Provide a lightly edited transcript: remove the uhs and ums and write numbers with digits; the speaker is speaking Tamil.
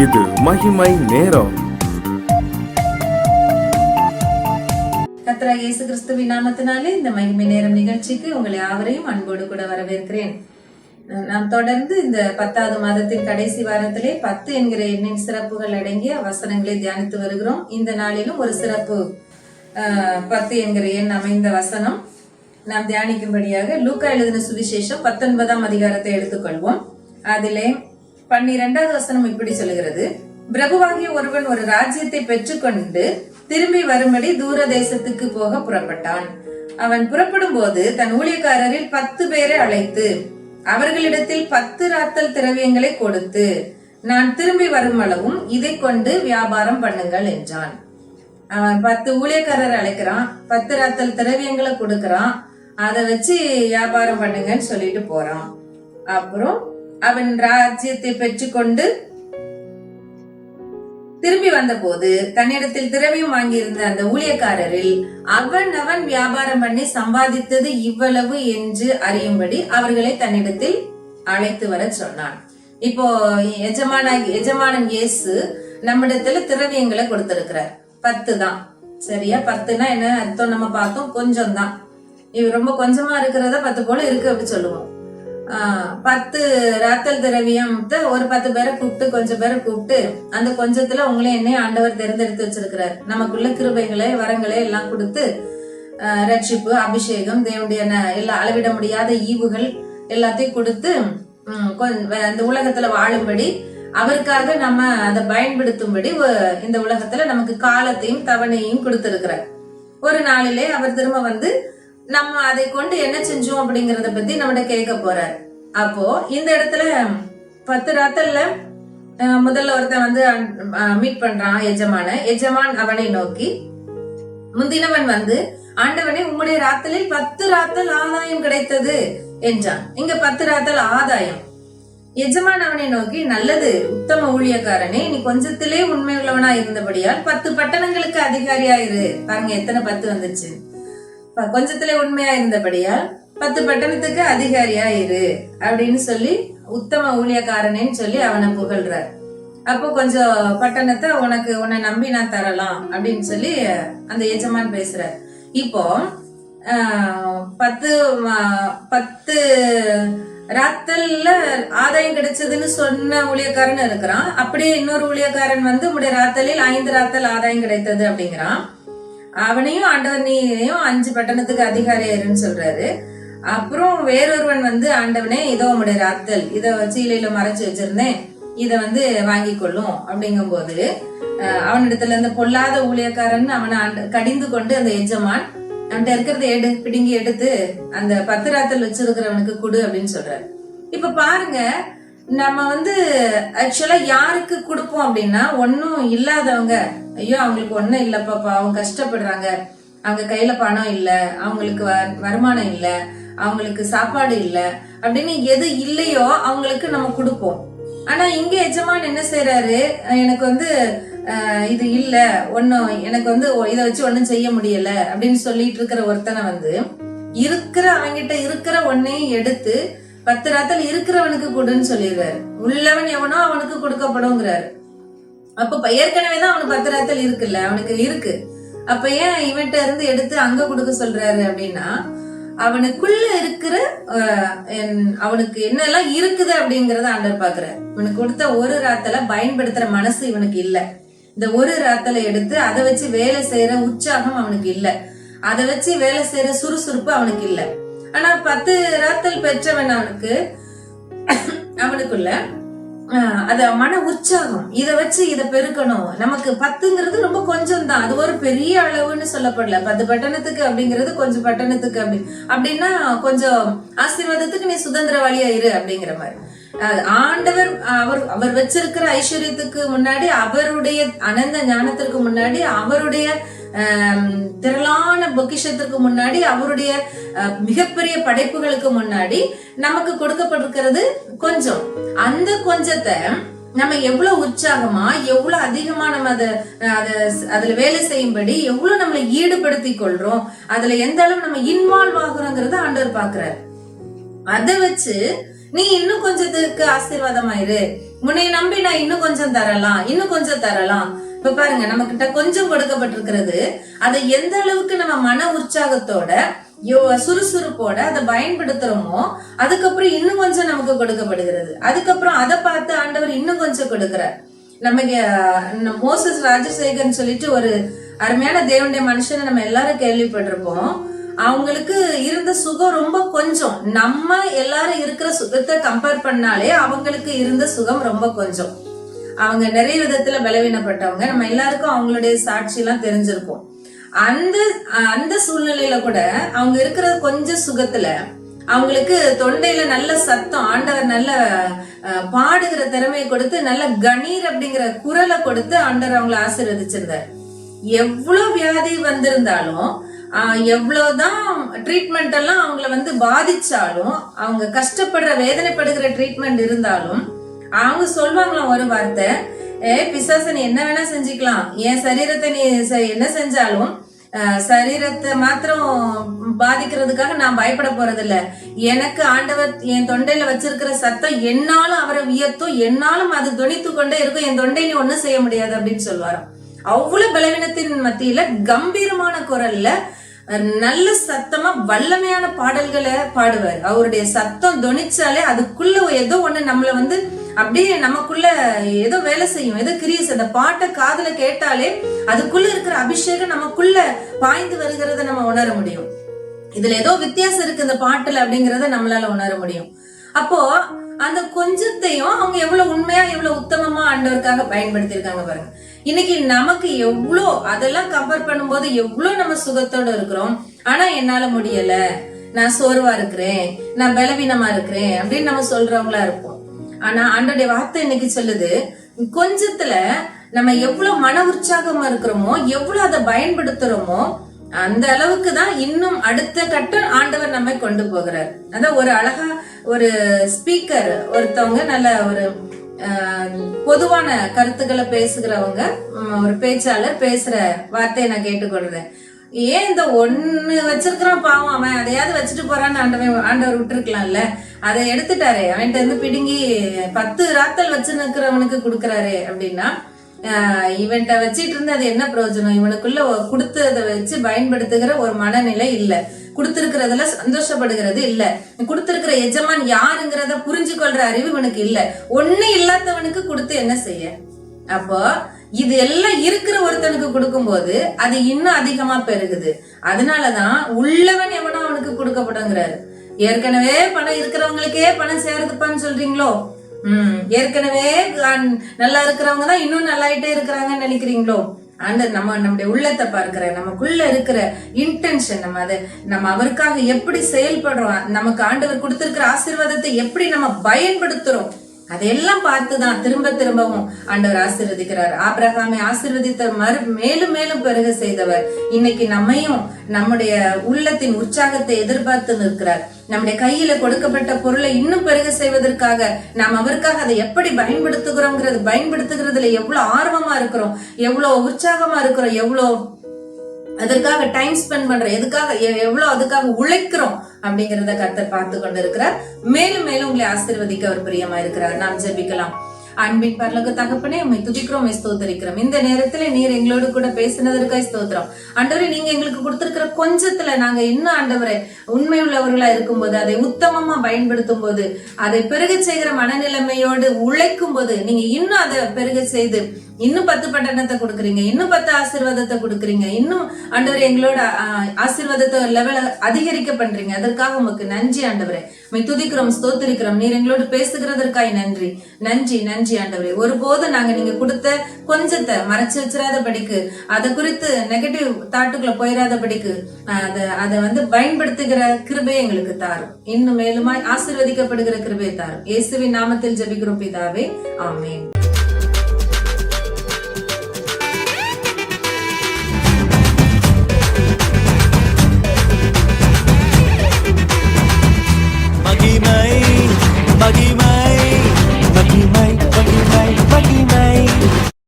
இது மகிமை நேரம். கர்த்தராகிய இயேசு கிறிஸ்துவின் நாமத்தினாலே இந்த மகிமை நேரம் நிகழ்ச்சிக்கு உங்களை யாவரையும் அன்போடு கூட வரவேற்கிறேன். நாம் தொடர்ந்து இந்த 10வது மாதத்தின் கடைசி வாரத்திலே 10 என்கிற எண்ணின் சிறப்புகள் அடங்கிய வசனங்களை தியானித்து வருகிறோம். இந்த நாளிலும் ஒரு சிறப்பு 10 என்கிற எண் அமைந்த வசனம் நாம் தியானிக்கும்படியாக லூக்கா எழுதின சுவிசேஷம் 19ஆம் அதிகாரத்தை எடுத்துக்கொள்வோம். அதிலே 12வது வசனம் இப்படி சொல்கிறது: பிரபுவாகிய ஒருவன் ஒரு ராஜ்யத்தை பெற்றுக்கொண்டு திரும்பி வரும்படி தூர தேசத்துக்கு போக புறப்பட்டான். அவன் புறப்படும் போது தன் ஊழியக்காரரில் 10 பேரை அழைத்து அவர்களிடத்தில் 10 ராத்தல் திரவியங்களை கொடுத்து, நான் திரும்பி வரும் அளவும் இதை கொண்டு வியாபாரம் பண்ணுங்கள் என்றான். அவன் 10 ஊழியக்காரர் அழைக்கிறான், 10 ராத்தல் திரவியங்களை கொடுக்கறான், அதை வச்சு வியாபாரம் பண்ணுங்கன்னு சொல்லிட்டு போறான். அப்புறம் அவன் ராஜ்யத்தை பெற்றுக்கொண்டு திரும்பி வந்த போது தன்னிடத்தில் திரவியம் வாங்கியிருந்த அந்த ஊழியக்காரரில் அவன் வியாபாரம் பண்ணி சம்பாதித்தது இவ்வளவு என்று அறியும்படி அவர்களை தன்னிடத்தில் அழைத்து வர சொன்னான். இப்போ எஜமானன் இயேசு நம்மிடத்துல திரவியங்களை கொடுத்திருக்கிறார். 10 தான். சரியா? 10னா என்ன அர்த்தம் நம்ம பார்த்தோம், கொஞ்சம் தான். இது ரொம்ப கொஞ்சமா இருக்கிறத 10 போல இருக்கு அப்படி சொல்லுவோம். 10 ராத்தல் திரவியம் ஒரு 10 பேரை கூப்பிட்டு கொஞ்சம் பேரை கூப்பிட்டு அந்த கொஞ்சத்துல உங்களே என்னையும் ஆண்டவர் தேர்ந்தெடுத்து வச்சிருக்கிறார். நமக்குள்ள கிருபைகளை வரங்களை எல்லாம் கொடுத்து ரட்சிப்பு, அபிஷேகம், தேவனுடைய எல்லா அளவிட முடியாத ஈவுகள் எல்லாத்தையும் கொடுத்து இந்த உலகத்துல வாழும்படி அவருக்காக நம்ம அதை பயன்படுத்தும்படி இந்த உலகத்துல நமக்கு காலத்தையும் தவணையும் கொடுத்திருக்கிறார். ஒரு நாளிலே அவர் திரும்ப வந்து நம்ம அதை கொண்டு என்ன செஞ்சோம் அப்படிங்கறத பத்தி நம்மகிட்ட கேட்க போறார். அப்போ இந்த இடத்துல 10 ராத்தல்ல முதல்ல ஒருத்தன் வந்து மீட் பண்றான் எஜமான் அவனை நோக்கி, முந்தினவன் வந்து, ஆண்டவனே உம்முடைய ராத்தலில் 10 ராத்தல் ஆதாயம் கிடைத்தது என்றான். இங்க 10 ராத்தல் ஆதாயம். எஜமான் அவனை நோக்கி, நல்லது உத்தம ஊழியக்காரனே, நீ கொஞ்சத்திலே உண்மை உள்ளவனா இருந்தபடியால் 10 பட்டணங்களுக்கு அதிகாரியாயிரு. பாருங்க எத்தனை 10 வந்துச்சு. கொஞ்சத்திலே உண்மையா இருந்தபடியால் 10 பட்டணத்துக்கு அதிகாரியா இரு அப்படின்னு சொல்லி உத்தம ஊழியக்காரனேன்னு சொல்லி அவனை புகழ்றார். அப்போ கொஞ்சம் பட்டணத்தை உன்னை நம்பி நான் தரலாம் அப்படின்னு சொல்லி அந்த எஜமான் பேசுறார். இப்போ 10 ராத்தல்ல ஆதாயம் கிடைச்சதுன்னு சொன்ன ஊழியக்காரன் இருக்கிறான். அப்படியே இன்னொரு ஊழியக்காரன் வந்து உடைய ராத்தலில் 5 ராத்தல் ஆதாயம் கிடைத்தது அப்படிங்கிறான். அவனையும் ஆண்டவர் நீயும் 5 பட்டணத்துக்கு அதிகாரியாருன்னு சொல்றாரு. அப்புறம் வேறொருவன் வந்து, ஆண்டவனே இதோ உடைய ராத்தல், இத சீலையில மறைச்சு வச்சிருந்தேன், இத வந்து வாங்கி கொள்ளும் அப்படிங்கும் போது அவனிடத்துல இருந்து பொல்லாத ஊழியக்காரன் அவனை கடிந்து கொண்டு அந்த எஜமான் அவன்கிட்ட இருக்கிறத பிடுங்கி எடுத்து அந்த 10 ராத்தல் வச்சிருக்கிறவனுக்கு கொடு அப்படின்னு சொல்றாரு. இப்ப பாருங்க, நம்ம வந்து ஆக்சுவலா யாருக்கு கொடுப்போம் அப்படின்னா, ஒன்னும் இல்லாதவங்க, ஐயோ அவங்களுக்கு ஒன்னும் இல்லப்பா, அவங்க கஷ்டப்படுறாங்க, அவங்க கையில பணம் இல்ல, அவங்களுக்கு வருமானம் இல்ல, அவங்களுக்கு சாப்பாடு இல்ல அப்படின்னு எது இல்லையோ அவங்களுக்கு நம்ம கொடுப்போம். ஆனா இங்க எஜமான் என்ன செய்யறாரு, எனக்கு வந்து இது இல்ல, ஒன்னும் எனக்கு வந்து இதை வச்சு ஒன்னும் செய்ய முடியல அப்படின்னு சொல்லிட்டு இருக்கிற ஒருத்தனை வந்து அவங்கிட்ட இருக்கிற ஒன்னையும் எடுத்து 10 ராத்தல் இருக்கிறவனுக்கு கொடுன்னு சொல்லிடுறாரு. உள்ளவன் எவனோ அவனுக்கு கொடுக்கப்படுங்கிறாரு. அப்ப ஏற்கனவேதான் அவனுக்கு 10 ராத்தல் இருக்குல்ல, அவனுக்கு இருக்கு. அப்ப ஏன் இவன்கிட்ட இருந்து எடுத்து அங்க கொடுக்க சொல்றாரு அப்படின்னா, அவனுக்குள்ள இருக்கிற அவனுக்கு என்னெல்லாம் இருக்குது அப்படிங்கறத ஆண்டவர் பாக்குறாரு. இவனுக்கு கொடுத்த ஒரு ராத்தலை பயன்படுத்துற மனசு இவனுக்கு இல்ல. இந்த ஒரு ராத்தலை எடுத்து அதை வச்சு வேலை செய்யற உற்சாகம் அவனுக்கு இல்ல, அதை வச்சு வேலை செய்யற சுறுசுறுப்பு அவனுக்கு இல்ல. ஆனா 10 ராத்தல் பெற்றவன் அவனுக்குள்ள அத மன உற்சாகம், இத வச்சு இத பெருக்கணும். நமக்கு 10ங்கிறது ரொம்ப கொஞ்சம் தான், அது ஒரு பெரிய அளவுன்னு சொல்லப்படல. 10 பட்டணத்துக்கு அப்படிங்கிறது கொஞ்சம் பட்டணத்துக்கு அப்படின்னா கொஞ்சம் ஆசீர்வாதத்துக்கு நீ சுதந்திரவாளியா இரு அப்படிங்கிற மாதிரி. ஆண்டவர் அவர் வச்சிருக்கிற ஐஸ்வர்யத்துக்கு முன்னாடி, அவருடைய அனந்த ஞானத்திற்கு முன்னாடி, அவருடைய திரளான பொக்கிஷத்திற்கு முன்னாடி, அவருடைய மிகப்பெரிய படைப்புகளுக்கு முன்னாடி நமக்கு கொடுக்கப்பட்டிருக்கிறது கொஞ்சம். அந்த கொஞ்சத்தை நம்ம எவ்வளவு உற்சாகமா, எவ்வளவு அதிகமா நம்ம அதுல வேலை செய்யும்படி எவ்வளவு நம்மளை ஈடுபடுத்தி கொள்றோம், அதுல எந்த அளவு நம்ம இன்வால்வ் ஆகுறோங்கிறத ஆண்டவர் பாக்குறாரு. அதை வச்சு நீ இன்னும் கொஞ்சத்துக்கு ஆசீர்வாதமாயிரு, முன்னைய நம்பி நான் இன்னும் கொஞ்சம் தரலாம், இன்னும் கொஞ்சம் தரலாம். இப்ப பாருங்க, நம்ம கிட்ட கொஞ்சம் கொடுக்கப்பட்டிருக்கிறது, அதை எந்த அளவுக்கு நம்ம மன உற்சாகத்தோட சுறுசுறுப்போட அதை பயன்படுத்துறோமோ அதுக்கப்புறம் இன்னும் கொஞ்சம் நமக்கு கொடுக்கப்படுகிறது. அதுக்கப்புறம் அதை பார்த்து ஆண்டவர் இன்னும் கொஞ்சம் கொடுக்கிறார். நமக்கு மோசஸ் ராஜசேகர்னு சொல்லிட்டு ஒரு அருமையான தேவனுடைய மனுஷனை நம்ம எல்லாரும் கேள்விப்பட்டிருப்போம். அவங்களுக்கு இருந்த சுகம் ரொம்ப கொஞ்சம். நம்ம எல்லாரும் இருக்கிற சுகத்தை கம்பேர் பண்ணாலே அவங்களுக்கு இருந்த சுகம் ரொம்ப கொஞ்சம். அவங்க நிறைய விதத்துல பலவீனப்பட்டவங்க. நம்ம எல்லாருக்கும் அவங்களுடைய சாட்சி எல்லாம் தெரிஞ்சிருக்கும். அந்த சூழ்நிலையில கூட அவங்க இருக்கிற கொஞ்சம் சுகத்துல அவங்களுக்கு தொண்டையில நல்ல சத்தம், ஆண்டவர் நல்ல பாடுகிற திறமையை கொடுத்து நல்ல கணீர் அப்படிங்கிற குரலை கொடுத்து ஆண்டவர் அவங்களை ஆசீர்வதிச்சிருந்தார். எவ்வளவு வியாதி வந்திருந்தாலும், எவ்வளவுதான் ட்ரீட்மெண்ட் எல்லாம் அவங்கள பாதிச்சாலும், அவங்க கஷ்டப்படுற வேதனைப்படுகிற ட்ரீட்மெண்ட் இருந்தாலும் அவங்க சொல்லுவாங்களாம் ஒரு வார்த்தை, பிசாசு நீ என்ன வேணா செஞ்சுக்கலாம், என் சரீரத்தை நீ என்ன செஞ்சாலும் சரீரத்தை மாத்திரம் பாதிக்கிறதுக்காக நான் பயப்பட போறது இல்ல. எனக்கு ஆண்டவர் என் தொண்டையில வச்சிருக்கிற சத்தம் என்னாலும் அவரை வியர்த்தும், என்னாலும் அது துணித்து கொண்டே இருக்கும், என் தொண்டை நீ ஒண்ணும் செய்ய முடியாது அப்படின்னு சொல்லுவாராம். அவ்வளவு பலவீனத்தின் மத்தியில கம்பீரமான குரல்ல நல்ல சத்தமா வல்லமையான பாடல்களை பாடுவார். அவருடைய சத்தம் துணிச்சாலே அதுக்குள்ள ஏதோ ஒண்ணு நம்மள அப்படியே நமக்குள்ள ஏதோ வேலை செய்யும், ஏதோ கிரியஸ். அந்த பாட்டை காதுல கேட்டாலே அதுக்குள்ள இருக்கிற அபிஷேகம் நமக்குள்ள பாய்ந்து வருகிறத நம்ம உணர முடியும். இதுல ஏதோ வித்தியாசம் இருக்கு இந்த பாட்டுல அப்படிங்கறத நம்மளால உணர முடியும். அப்போ அந்த கொஞ்சத்தையும் அவங்க எவ்வளவு உண்மையா எவ்வளவு உத்தமமா ஆண்டவருக்காக பயன்படுத்திருக்காங்க பாருங்க. இன்னைக்கு நமக்கு எவ்வளோ அதெல்லாம் கம்பேர் பண்ணும்போது எவ்வளவு நம்ம சுகத்தோட இருக்கிறோம். ஆனா என்னால முடியல, நான் சோர்வா இருக்கிறேன், நான் பலவீனமா இருக்கிறேன் அப்படின்னு நம்ம சொல்றவங்களா இருப்போம். ஆனா ஆண்டோடைய வார்த்தை இன்னைக்கு சொல்லுது, கொஞ்சத்துல நம்ம எவ்வளவு மன உற்சாகமா இருக்கிறோமோ, எவ்வளவு அதை பயன்படுத்துறோமோ அந்த அளவுக்கு தான் இன்னும் அடுத்த கட்டம் ஆண்டவர் நம்மை கொண்டு போகிறார். அதான் ஒரு அழகா ஒரு ஸ்பீக்கர் ஒருத்தவங்க, நல்ல ஒரு பொதுவான கருத்துக்களை பேசுகிறவங்க, ஒரு பேச்சாளர் பேசுற வார்த்தையை நான் கேட்டுக்கொள்றேன். ஏன் இந்த ஒண்ணு வச்சிருக்கிறான் பாவம், அவன் அதையாவது வச்சுட்டு போறான்னு ஆண்டவர் விட்டுருக்கலாம்ல, அதை எடுத்துட்டாரு, அவன்கிட்ட பிடுங்கி 10 ராத்தல் வச்சு நிக்கிறவனுக்கு கொடுக்கறாரு அப்படின்னா இவன்கிட்ட வச்சிட்டு இருந்து அது என்ன பிரயோஜனம்? இவனுக்குள்ள கொடுத்ததை வச்சு பயன்படுத்துகிற ஒரு மனநிலை இல்ல, கொடுத்திருக்கிறதுல சந்தோஷப்படுகிறது இல்ல, கொடுத்திருக்கிற எஜமான் யாருங்கிறத புரிஞ்சு கொள்ற அறிவு இவனுக்கு இல்ல. ஒண்ணு இல்லாதவனுக்கு கொடுத்து என்ன செய்ய? அப்போ இது எல்லாம் இருக்கிற ஒருத்தனுக்கு கொடுக்கும் போது அது இன்னும் அதிகமா பெருகுது. அதனாலதான் உள்ளவன் எவனோ அவனுக்கு கொடுக்கப்படுங்கிறாரு. ஏற்கனவே பணம் இருக்கிறவங்களுக்கே பணம் சேருதுப்பான்னு சொல்றீங்களோ? ஏற்கனவே நல்லா இருக்கிறவங்க தான் இன்னும் நல்லாயிட்டே இருக்கிறாங்கன்னு நினைக்கிறீங்களோ? நம்முடைய உள்ளத்தை பார்க்கிற, நமக்குள்ள இருக்கிற இன்டென்ஷன், நம்ம அவருக்காக எப்படி செயல்படுறோம், நமக்கு ஆண்டவர் கொடுத்திருக்கிற ஆசீர்வாதத்தை எப்படி நம்ம பயன்படுத்துறோம், அதையெல்லாம் பார்த்துதான் திரும்ப திரும்பவும் ஆண்டவர் ஆசீர்வதிக்கிறார். ஆபிரகாமை ஆசீர்வதித்த மேலும் மேலும் பெருக செய்தவர் இன்னைக்கு நம்மையும் நம்முடைய உள்ளத்தின் உற்சாகத்தை எதிர்பார்த்து நிற்கிறார். நம்முடைய கையில கொடுக்கப்பட்ட பொருளை இன்னும் பெருக செய்வதற்காக நாம் அவருக்காக அதை எப்படி பயன்படுத்துகிறதுல எவ்வளவு ஆர்வமா இருக்கிறோம், எவ்வளவு உற்சாகமா இருக்கிறோம், எவ்வளவு அதற்காக டைம் ஸ்பெண்ட் பண்றோம், எவ்வளவு அதுக்காக உழைக்கிறோம் அப்படிங்கறத கர்த்தர் பார்த்து கொண்டு இருக்கிறார். மேலும் மேலும் உங்களை ஆசீர்வதிக்க அவர் பிரியமா இருக்கிறார். நாம் ஜெபிக்கலாம். அன்பின் பரலோக தகப்பனே, உம்மை துதிக்கிறோம், ஸ்தோத்திரிக்கிறோம். இந்த நேரத்துல நீர் எங்களோடு கூட பேசினதற்காக ஸ்தோத்திரம். ஆண்டவரே, நீங்க எங்களுக்கு கொடுத்திருக்கிற கொஞ்சத்துல நாங்க இன்னும் ஆண்டவரே உண்மை உள்ளவர்களா இருக்கும்போது, அதை உத்தமமா பயன்படுத்தும் போது, அதை பெருக செய்கிற மனநிலைமையோடு உழைக்கும் போது நீங்க இன்னும் அதை பெருக செய்து இன்னும் 10 பட்டணத்தை கொடுக்குறீங்க, இன்னும் 10 ஆசீர்வாதத்தை கொடுக்குறீங்க, இன்னும் ஆண்டவரே எங்களோட ஆசீர்வாதத்தை லெவல அதிகரிக்க பண்றீங்க. அதற்காக உமக்கு நன்றி ஆண்டவரே. உம்மை துதிக்கிறோம், ஸ்தோத்திரிக்கிறோம். நீர் எங்களோடு பேசுகிறதற்காக நன்றி நன்றி நன்றி ஆண்டவரே. ஒருபோதும் நாங்க நீங்க கொடுத்த கொஞ்சத்தை மறைச்சு வச்சிடாத படிக்கு, அதை குறித்து நெகட்டிவ் தாட்டுக்குள்ள போயிடாத படிக்கு அதை பயன்படுத்துகிற கிருபையை எங்களுக்கு தாரும். இன்னும் மேலுமாய் ஆசீர்வதிக்கப்படுகிற கிருபையை தாரும். இயேசுவின் நாமத்தில் ஜெபிக்கிறோம் பிதாவே, ஆமென்.